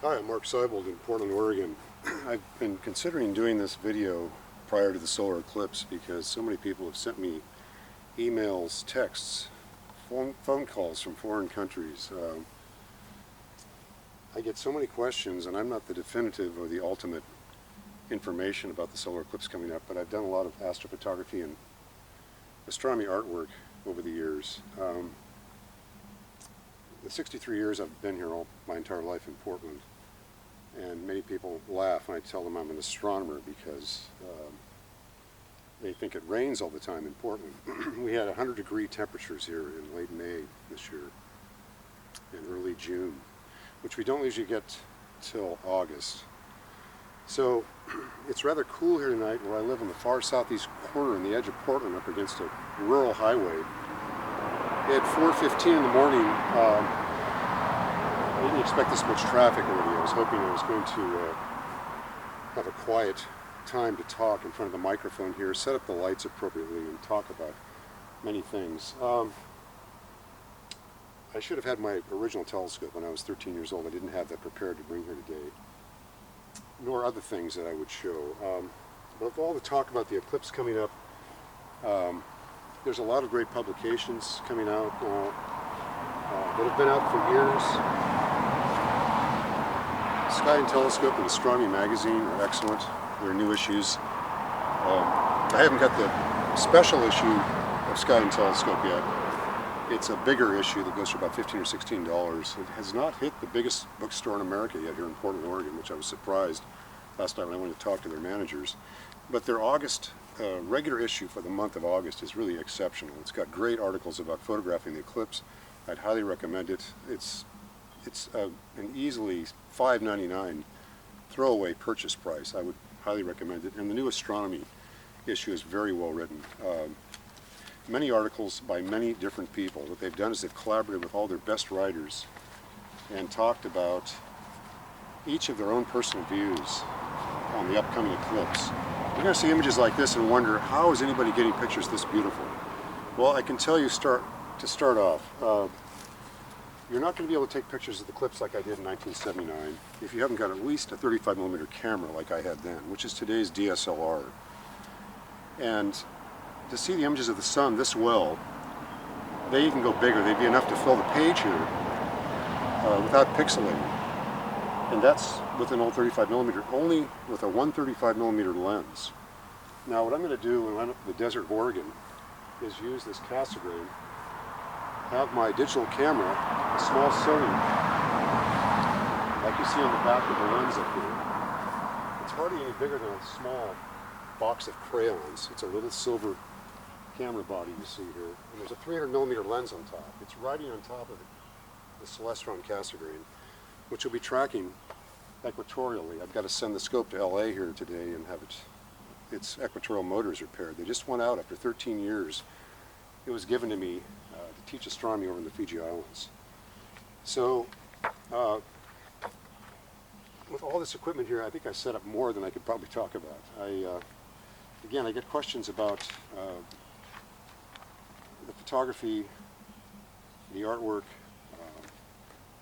Hi, I'm Mark Seibold in Portland, Oregon. I've been considering doing this video prior to the solar eclipse because so many people have sent me emails, texts, phone calls from foreign countries. I get so many questions, and I'm not the definitive or the ultimate information about the solar eclipse coming up, but I've done a lot of astrophotography and astronomy artwork over the years. The 63 years I've been here my entire life in Portland, and many people laugh when I tell them I'm an astronomer because they think it rains all the time in Portland. We had 100-degree temperatures here in late May this year and early June, which we don't usually get till August. So it's rather cool here tonight where I live in the far southeast corner on the edge of Portland up against a rural highway. At 4:15 in the morning, I didn't expect this much traffic already. I was hoping I was going to have a quiet time to talk in front of the microphone here, set up the lights appropriately, and talk about many things. I should have had my original telescope when I was 13 years old. I didn't have that prepared to bring here today, nor other things that I would show. But with all the talk about the eclipse coming up, there's a lot of great publications coming out that have been out for years. Sky and Telescope and Astronomy magazine are excellent. There are new issues. I haven't got the special issue of Sky and Telescope yet. It's a bigger issue that goes for about $15 or $16. It has not hit the biggest bookstore in America yet here in Portland, Oregon, which I was surprised last night when I went to talk to their managers. But their August regular issue for the month of August is really exceptional. It's got great articles about photographing the eclipse. I'd highly recommend it. It's an easily $5.99 throwaway purchase price. I would highly recommend it. And the new astronomy issue is very well written. Many articles by many different people. What they've done is they've collaborated with all their best writers and talked about each of their own personal views on the upcoming eclipse. You're going to see images like this and wonder, how is anybody getting pictures this beautiful? Well, I can tell you to start off, you're not going to be able to take pictures of the eclipse like I did in 1979 if you haven't got at least a 35mm camera like I had then, which is today's DSLR. And to see the images of the sun this well, they even go bigger. They'd be enough to fill the page here without pixelating. And that's with an old 35mm, only with a 135mm lens. Now what I'm going to do when I'm up in the desert of Oregon is use this Cassegrain, have my digital camera, a small Sony, like you see on the back of the lens up here. It's hardly any bigger than a small box of crayons. It's a little silver camera body you see here. And there's a 300mm lens on top. It's riding on top of the Celestron Cassegrain, which will be tracking equatorially. I've got to send the scope to LA here today and have its equatorial motors repaired. They just went out after 13 years. It was given to me to teach astronomy over in the Fiji Islands. So with all this equipment here, I think I set up more than I could probably talk about. Again, I get questions about the photography, the artwork,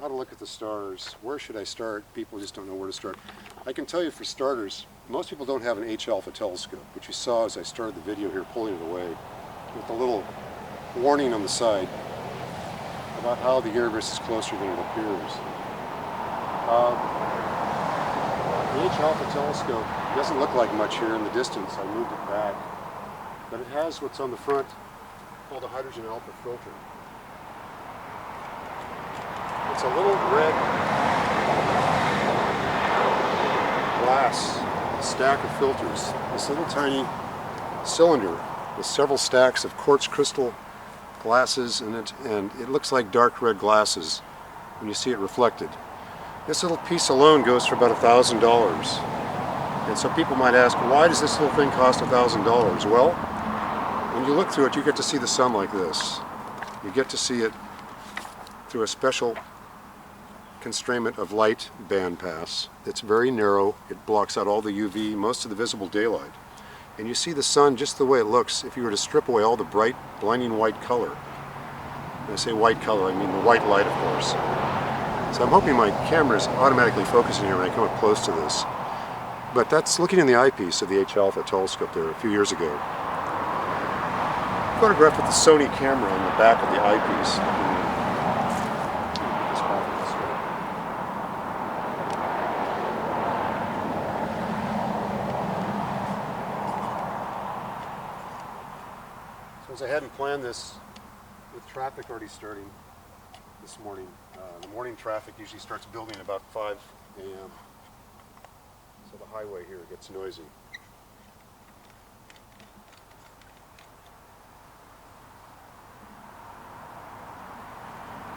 how to look at the stars, where should I start? People just don't know where to start. I can tell you for starters, most people don't have an H-alpha telescope, which you saw as I started the video here pulling it away, with a little warning on the side about how the universe is closer than it appears. The H-alpha telescope doesn't look like much here in the distance. I moved it back, but it has what's on the front called a hydrogen alpha filter. It's a little red glass stack of filters. This little tiny cylinder with several stacks of quartz crystal glasses in it, and it looks like dark red glasses when you see it reflected. This little piece alone goes for about $1,000. And so people might ask, why does this little thing cost $1,000? Well, when you look through it, you get to see the sun like this. You get to see it through a special constrainment of light bandpass. It's very narrow. It blocks out all the UV, most of the visible daylight. And you see the sun just the way it looks if you were to strip away all the bright, blinding white color. When I say white color, I mean the white light, of course. So I'm hoping my camera is automatically focusing here when I come up close to this. But that's looking in the eyepiece of the H alpha telescope there a few years ago. Photographed with the Sony camera on the back of the eyepiece. Since I hadn't planned this with traffic already starting this morning, the morning traffic usually starts building about 5 a.m. So the highway here gets noisy.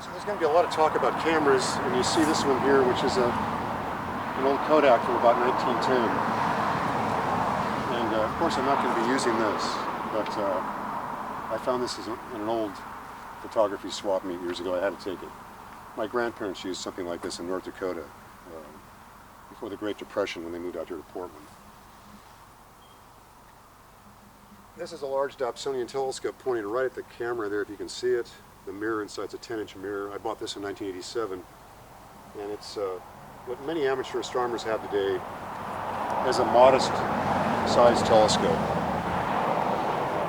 So there's going to be a lot of talk about cameras, and you see this one here, which is an old Kodak from about 1910. And of course I'm not going to be using this, but I found this in an old photography swap meet years ago. I had to take it. My grandparents used something like this in North Dakota before the Great Depression when they moved out here to Portland. This is a large Dobsonian telescope pointing right at the camera there, if you can see it. The mirror inside's a 10-inch mirror. I bought this in 1987, and it's what many amateur astronomers have today as a modest-sized telescope.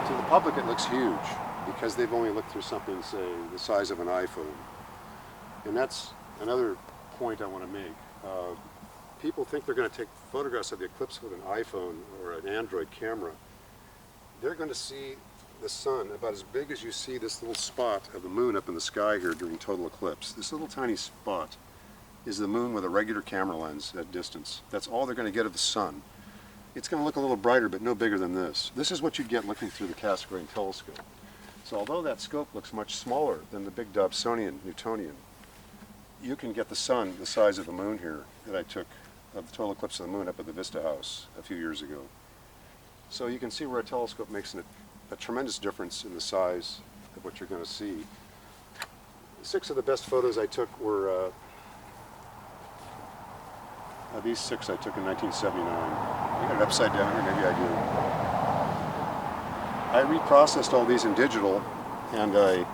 To the public it looks huge because they've only looked through something, say, the size of an iPhone. And that's another point I want to make. People think they're going to take photographs of the eclipse with an iPhone or an Android camera. They're going to see the sun about as big as you see this little spot of the moon up in the sky here during total eclipse. This little tiny spot is the moon with a regular camera lens at distance. That's all they're going to get of the sun. It's going to look a little brighter, but no bigger than this. This is what you'd get looking through the Cassegrain telescope. So although that scope looks much smaller than the big Dobsonian Newtonian, you can get the sun the size of the moon here that I took of the total eclipse of the moon up at the Vista House a few years ago. So you can see where a telescope makes a tremendous difference in the size of what you're going to see. 6 of the best photos I took were these 6 I took in 1979. I got it upside down here, maybe I do. I reprocessed all these in digital, and I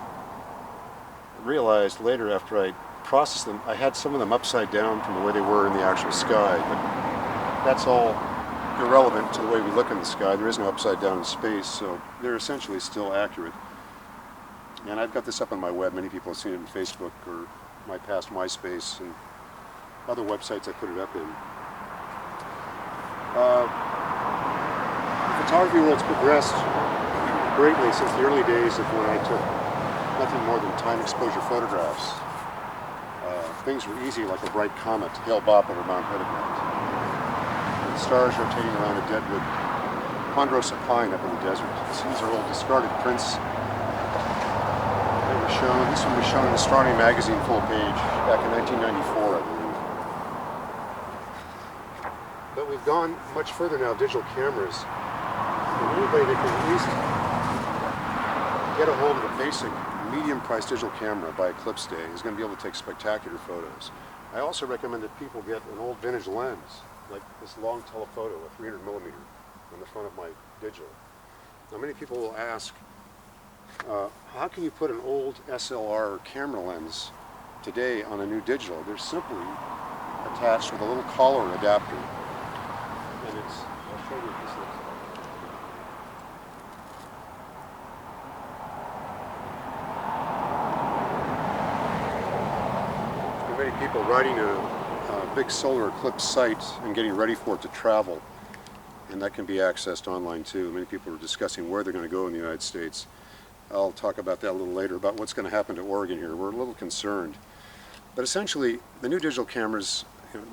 realized later after I processed them, I had some of them upside down from the way they were in the actual sky, but that's all irrelevant to the way we look in the sky. There is no upside down in space, so they're essentially still accurate. And I've got this up on my web. Many people have seen it on Facebook or my past MySpace and other websites I put it up in. The photography world's progressed greatly since the early days of when I took nothing more than time exposure photographs. Things were easy like a bright comet, Hale-Bopp over Mount Hedigband. The stars rotating around a deadwood ponderosa pine up in the desert. These are old discarded prints. They were shown. This one was shown in Astronomy magazine full page back in 1994, I believe. But we've gone much further now, digital cameras. And anybody that can at least get a hold of a basic medium-priced digital camera by eclipse day is going to be able to take spectacular photos. I also recommend that people get an old vintage lens, like this long telephoto, a 300mm on the front of my digital. Now many people will ask, how can you put an old SLR or camera lens today on a new digital? They're simply attached with a little collar adapter. And I'll show you what this looks like. Many people riding a big solar eclipse site and getting ready for it to travel, and that can be accessed online too. Many people are discussing where they're going to go in the United States. I'll talk about that a little later, about what's going to happen to Oregon here. We're a little concerned. But essentially, the new digital cameras,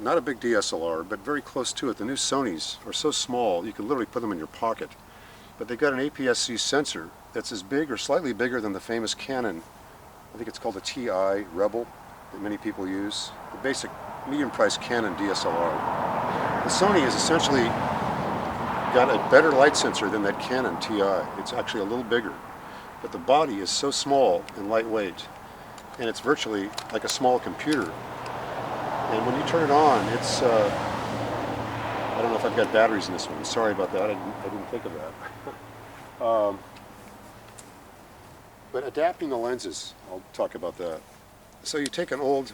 not a big DSLR, but very close to it. The new Sonys are so small, you can literally put them in your pocket. But they've got an APS-C sensor that's as big or slightly bigger than the famous Canon, I think it's called the TI Rebel, that many people use, the basic medium-priced Canon DSLR. The Sony has essentially got a better light sensor than that Canon TI. It's actually a little bigger, but the body is so small and lightweight, and it's virtually like a small computer. And when you turn it on, it's, I don't know if I've got batteries in this one. Sorry about that, I didn't think of that. But adapting the lenses, I'll talk about that. So you take an old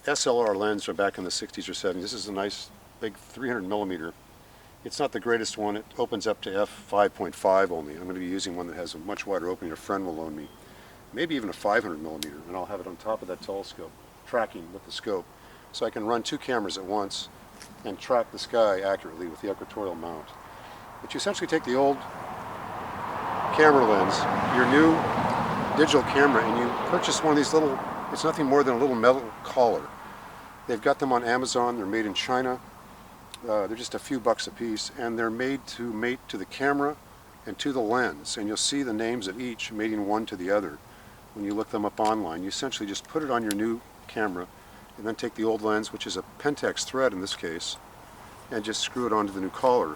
SLR lens from back in the 60s or 70s. This is a nice big 300 millimeter. It's not the greatest one. It opens up to f5.5 only. I'm going to be using one that has a much wider opening. A friend will loan me. Maybe even a 500 millimeter, and I'll have it on top of that telescope, tracking with the scope. So I can run two cameras at once and track the sky accurately with the equatorial mount. But you essentially take the old camera lens, your new digital camera, and you purchase one of these little, it's nothing more than a little metal collar. They've got them on Amazon. They're made in China. They're just a few bucks a piece, and they're made to mate to the camera and to the lens, and you'll see the names of each mating one to the other when you look them up online. You essentially just put it on your new camera and then take the old lens, which is a Pentax thread in this case, and just screw it onto the new collar.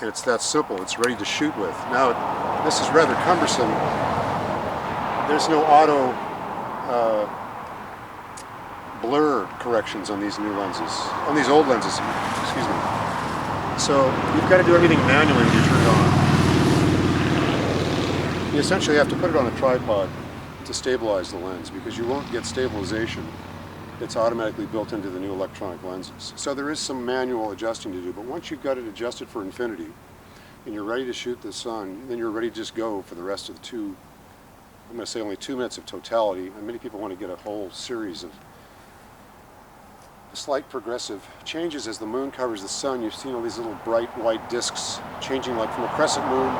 And it's that simple. It's ready to shoot with. Now, this is rather cumbersome. There's no auto blur corrections on these new lenses, on these old lenses, excuse me. So you've got to do everything manually when you turn it on. You essentially have to put it on a tripod to stabilize the lens, because you won't get stabilization that's automatically built into the new electronic lenses. So there is some manual adjusting to do, but once you've got it adjusted for infinity and you're ready to shoot the sun, then you're ready to just go for the rest of the I'm going to say only 2 minutes of totality, and many people want to get a whole series of slight progressive changes as the moon covers the sun. You've seen all these little bright white discs changing like from a crescent moon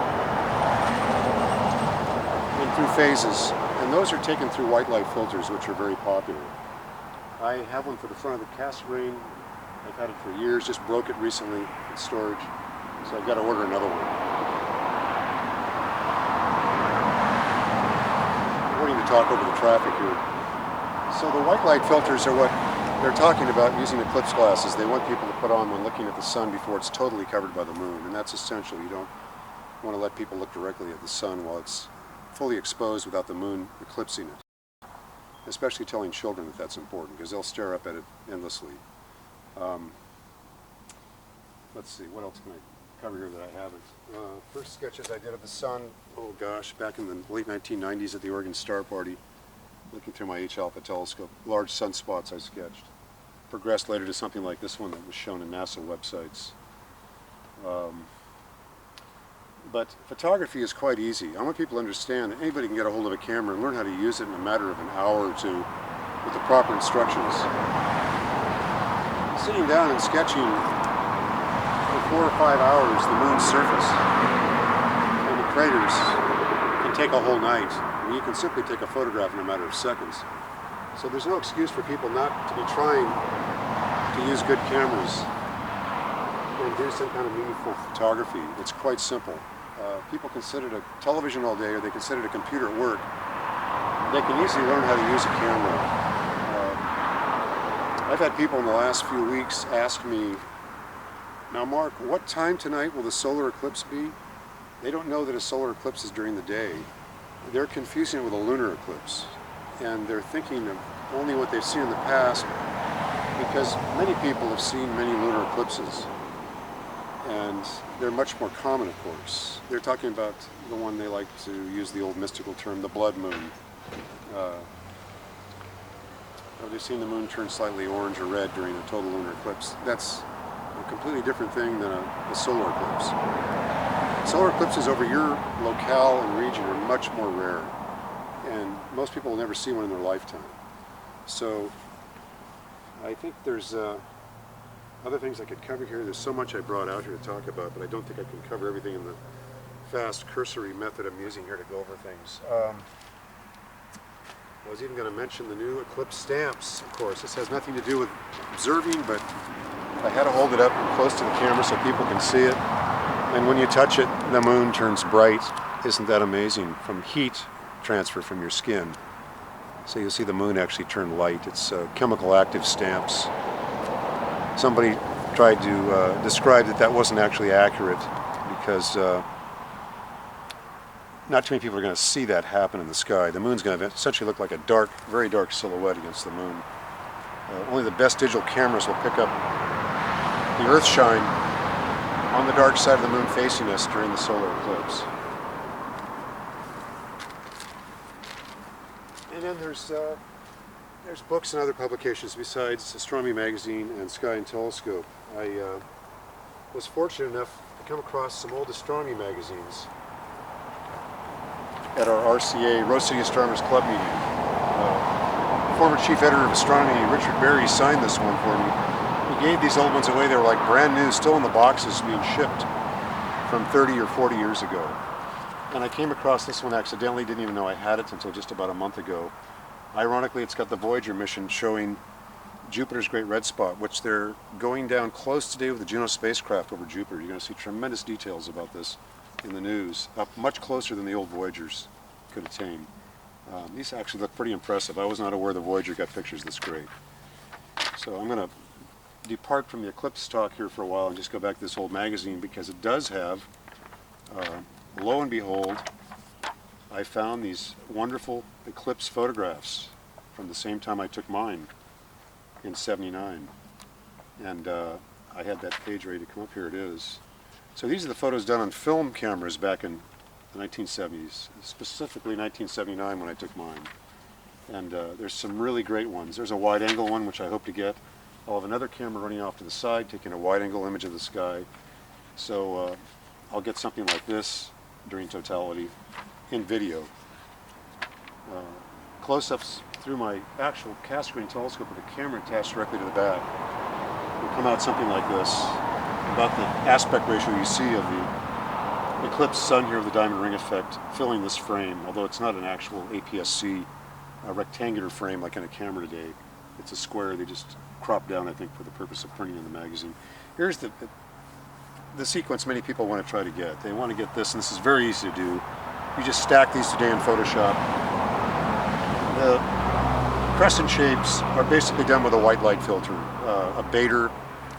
and through phases, and those are taken through white light filters, which are very popular. I have one for the front of the Cassegrain. I've had it for years, just broke it recently in storage, so I've got to order another one. I'm waiting to talk over the traffic here. So the white light filters are what they're talking about using eclipse glasses. They want people to put on when looking at the sun before it's totally covered by the moon, and that's essential. You don't want to let people look directly at the sun while it's fully exposed without the moon eclipsing it. Especially telling children that that's important, because they'll stare up at it endlessly. Let's see, what else can I cover here that I haven't? First sketches I did of the sun, oh gosh, back in the late 1990s at the Oregon Star Party, looking through my H-alpha telescope. Large sunspots I sketched. Progressed later to something like this one that was shown in NASA websites. But photography is quite easy. I want people to understand that anybody can get a hold of a camera and learn how to use it in a matter of an hour or two with the proper instructions. Sitting down and sketching for 4 or 5 hours the moon's surface and the craters can take a whole night. And you can simply take a photograph in a matter of seconds. So there's no excuse for people not to be trying to use good cameras and do some kind of meaningful photography. It's quite simple. People can sit at a television all day, or they can sit at a computer at work. They can easily learn how to use a camera. I've had people in the last few weeks ask me, now Mark, what time tonight will the solar eclipse be? They don't know that a solar eclipse is during the day. They're confusing it with a lunar eclipse. And they're thinking of only what they've seen in the past, because many people have seen many lunar eclipses. And they're much more common, of course. They're talking about the one they like to use the old mystical term, the blood moon. They've seen the moon turn slightly orange or red during a total lunar eclipse. That's a completely different thing than a solar eclipse. Solar eclipses over your locale and region are much more rare, and most people will never see one in their lifetime. So I think there's other things I could cover here. There's so much I brought out here to talk about, but I don't think I can cover everything in the fast cursory method I'm using here to go over things. I was even going to mention the new eclipse stamps, of course. This has nothing to do with observing, but I had to hold it up close to the camera so people can see it. And when you touch it, the moon turns bright. Isn't that amazing? From heat transfer from your skin. So you'll see the moon actually turn light. It's chemical active stamps. Somebody tried to describe that wasn't actually accurate, because not too many people are going to see that happen in the sky. The moon's going to essentially look like a dark, very dark silhouette against the moon. Only the best digital cameras will pick up the earth shine on the dark side of the moon facing us during the solar eclipse. And then there's there's books and other publications besides Astronomy Magazine and Sky and Telescope. I was fortunate enough to come across some old astronomy magazines at our RCA, Rose City Astronomers Club meeting. Former chief editor of astronomy, Richard Berry, signed this one for me. He gave these old ones away. They were like brand new, still in the boxes, being shipped from 30 or 40 years ago. And I came across this one accidentally, didn't even know I had it until just about a month ago. Ironically, it's got the Voyager mission showing Jupiter's Great Red Spot, which they're going down close today with the Juno spacecraft over Jupiter. You're going to see tremendous details about this in the news, up much closer than the old Voyagers could attain. These actually look pretty impressive. I was not aware the Voyager got pictures this great. So I'm going to depart from the Eclipse talk here for a while and just go back to this old magazine, because it does have, lo and behold, I found these wonderful eclipse photographs from the same time I took mine in '79. And I had that page ready to come up. Here it is. So these are the photos done on film cameras back in the 1970s, specifically 1979 when I took mine. And there's some really great ones. There's a wide-angle one, which I hope to get. I'll have another camera running off to the side, taking a wide-angle image of the sky. So I'll get something like this during totality in video. Close-ups through my actual cast-screen telescope with a camera attached directly to the back will come out something like this, about the aspect ratio you see of the eclipse sun here of the diamond ring effect filling this frame, although it's not an actual APS-C rectangular frame like in a camera today. It's a square they just cropped down, I think, for the purpose of printing in the magazine. Here's the sequence many people want to try to get. They want to get this, and this is very easy to do. You just stack these today in Photoshop. The crescent shapes are basically done with a white light filter, a Bader,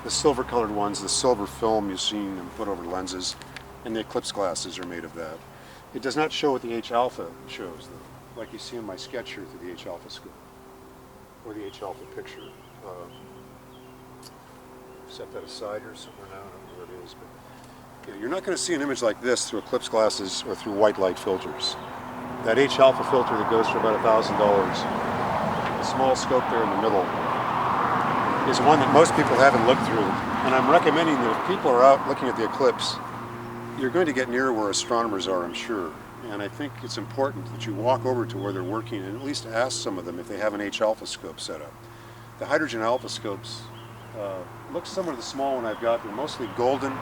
the silver colored ones, the silver film you've seen and put over lenses, and the eclipse glasses are made of that. It does not show what the H-alpha shows, though, like you see in my sketch here through the H-alpha scope, or the H-alpha picture. Set that aside here somewhere now, I don't know where it is, but yeah, you're not going to see an image like this through eclipse glasses or through white light filters. That H-alpha filter that goes for about $1,000, the small scope there in the middle, is one that most people haven't looked through. And I'm recommending that if people are out looking at the eclipse, you're going to get near where astronomers are, I'm sure. And I think it's important that you walk over to where they're working and at least ask some of them if they have an H-alpha scope set up. The hydrogen alpha scopes look similar to the small one I've got. They're mostly golden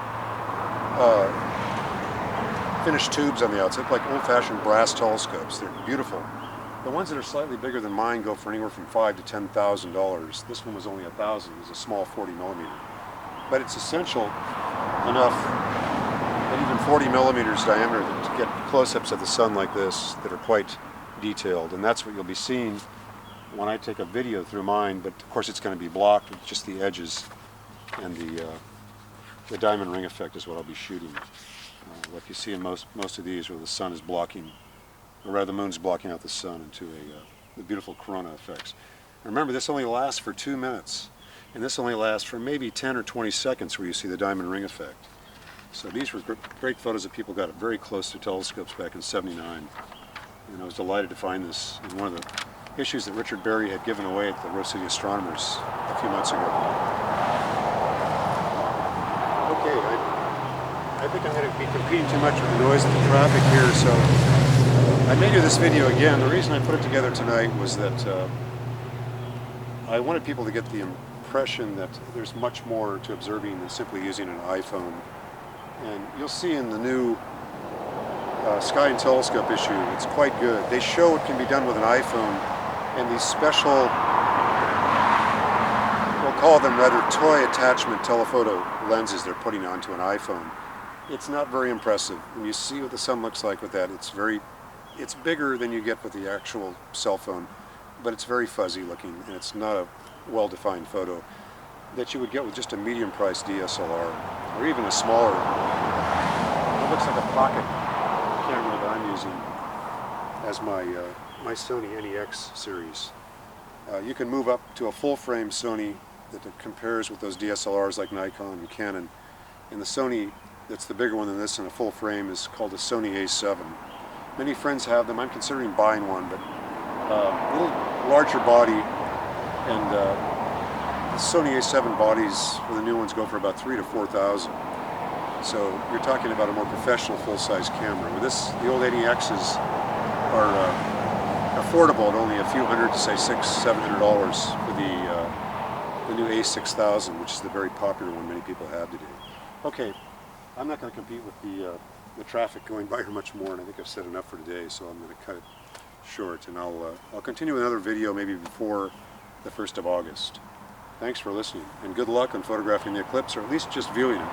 finished tubes on the outside, like old-fashioned brass telescopes. They're beautiful. The ones that are slightly bigger than mine go for anywhere from $5,000 to $10,000. This one was only $1,000. It's a small 40 millimeter. But it's essential enough at even 40 millimeters diameter to get close-ups of the sun like this that are quite detailed. And that's what you'll be seeing when I take a video through mine, but of course it's going to be blocked with just the edges, and the diamond ring effect is what I'll be shooting. Like you see in most of these, where the sun is blocking, or rather the moon's blocking out the sun into the beautiful corona effects. Remember, this only lasts for 2 minutes, and this only lasts for maybe 10 or 20 seconds where you see the diamond ring effect. So these were great photos that people got very close to telescopes back in '79, and I was delighted to find this in one of the issues that Richard Berry had given away at the Rose City Astronomers a few months ago. Okay, I think I'm going to be competing too much with the noise of the traffic here, so I may do this video again. The reason I put it together tonight was that I wanted people to get the impression that there's much more to observing than simply using an iPhone. And you'll see in the new Sky and Telescope issue, it's quite good. They show what can be done with an iPhone, and these special, we'll call them rather toy attachment telephoto lenses they're putting onto an iPhone. It's not very impressive. When you see what the sun looks like with that, it's bigger than you get with the actual cell phone, but it's very fuzzy looking, and it's not a well-defined photo that you would get with just a medium-priced DSLR, or even a smaller, it looks like a pocket camera that I'm using as my Sony NEX series. You can move up to a full-frame Sony that compares with those DSLRs like Nikon and Canon, and the Sony that's the bigger one than this in a full frame is called a Sony A7. Many friends have them. I'm considering buying one, but a little larger body, And the Sony A7 bodies for the new ones go for about $3,000 to $4,000. So you're talking about a more professional full-size camera. With this, the old NEXs are affordable at only a few hundred, to say $600–700 for the new A6000, which is the very popular one many people have today. Okay, I'm not going to compete with the traffic going by here much more, and I think I've said enough for today, so I'm going to cut it short, and I'll continue with another video maybe before the 1st of August. Thanks for listening, and good luck on photographing the eclipse, or at least just viewing it.